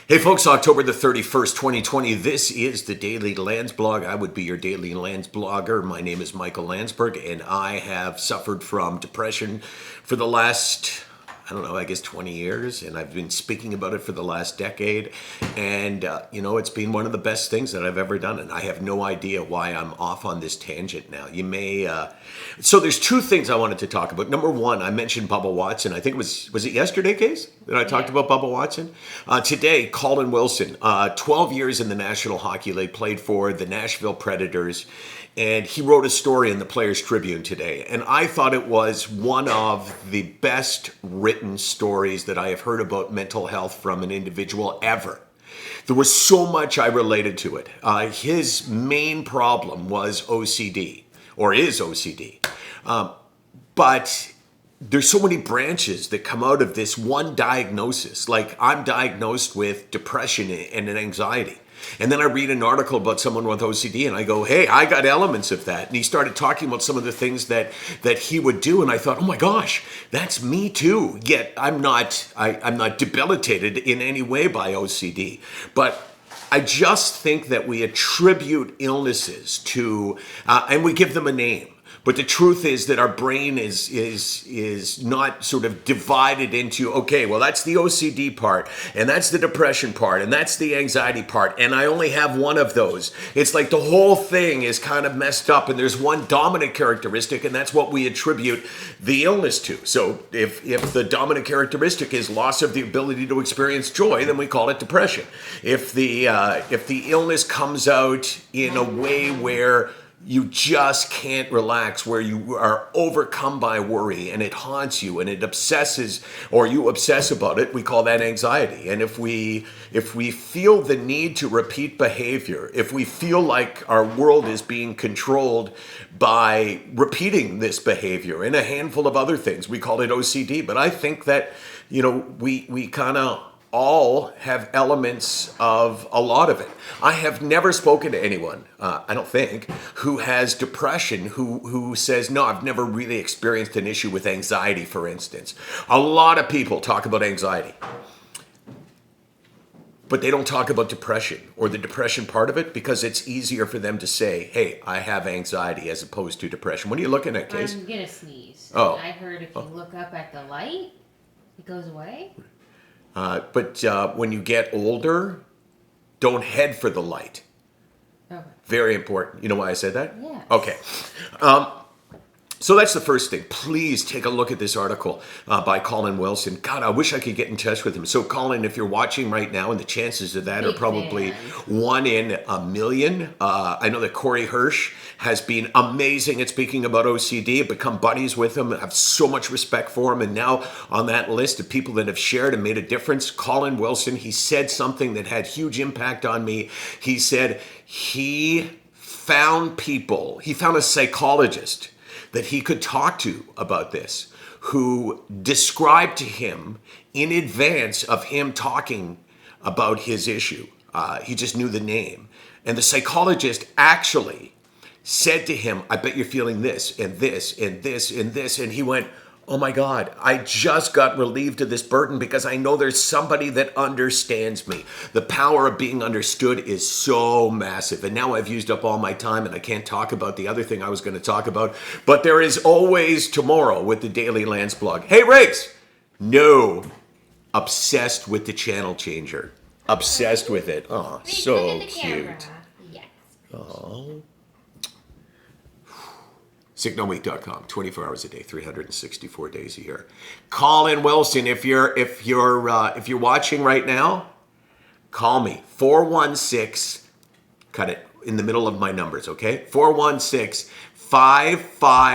Hey folks, October the 31st, 2020. This is the Daily Landsblog. I would be your daily Landsblogger. My name is Michael Landsberg, and I have suffered from depression for the last, I don't know, I guess 20 years, and I've been speaking about it for the last decade. And, it's been one of the best things that I've ever done, and I have no idea why I'm off on this tangent now. So there's two things I wanted to talk about. Number one, I mentioned Bubba Watson. I think was it yesterday, Case, that I talked about Bubba Watson? Today, Colin Wilson, 12 years in the National Hockey League, played for the Nashville Predators, and he wrote a story in the Players Tribune today. And I thought it was one of the best written stories that I have heard about mental health from an individual ever. There was so much I related to it. His main problem was OCD, or is OCD. But there's so many branches that come out of this one diagnosis. Like, I'm diagnosed with depression and anxiety. And then I read an article about someone with OCD and I go, hey, I got elements of that. And he started talking about some of the things that he would do. And I thought, oh my gosh, that's me too. Yet I'm not debilitated in any way by OCD. But I just think that we attribute illnesses to, and we give them a name. But the truth is that our brain is not sort of divided into, okay, well, that's the OCD part, and that's the depression part, and that's the anxiety part, and I only have one of those. It's like the whole thing is kind of messed up, and there's one dominant characteristic, and that's what we attribute the illness to. So if the dominant characteristic is loss of the ability to experience joy, then we call it depression. If the illness comes out in a way where you just can't relax, where you are overcome by worry and it haunts you and it obsesses, or you obsess about it, we call that anxiety. And if we feel the need to repeat behavior, if we feel like our world is being controlled by repeating this behavior and a handful of other things, we call it OCD. But I think that, we kind of all have elements of a lot of it. I have never spoken to anyone, I don't think, who has depression, who says, no, I've never really experienced an issue with anxiety, for instance. A lot of people talk about anxiety, but they don't talk about depression or the depression part of it, because it's easier for them to say, hey, I have anxiety, as opposed to depression. What are you looking at, Case? I'm going to sneeze. Oh. I heard if you look up at the light, it goes away. But when you get older, don't head for the light. Okay. Very important. You know why I said that? Yeah. Okay. So that's the first thing. Please take a look at this article by Colin Wilson. God, I wish I could get in touch with him. So, Colin, if you're watching right now, and the chances of that are probably 1 in a million. I know that Corey Hirsch has been amazing at speaking about OCD. I've become buddies with him. I have so much respect for him. And now on that list of people that have shared and made a difference, Colin Wilson, he said something that had huge impact on me. He said he found a psychologist that he could talk to about this, who described to him in advance of him talking about his issue. He just knew the name. And the psychologist actually said to him, I bet you're feeling this and this and this and this. And he went, oh my God, I just got relieved of this burden because I know there's somebody that understands me. The power of being understood is so massive. And now I've used up all my time and I can't talk about the other thing I was going to talk about. But there is always tomorrow with the Daily Landsblog. Hey, Riggs! No. Obsessed with the channel changer. Obsessed with it. Oh, so cute. Yes. Oh. SickNoWeek.com, 24 hours a day, 364 days a year. Colin Wilson, if you're watching right now, call me. 416, cut it in the middle of my numbers, okay? 416-55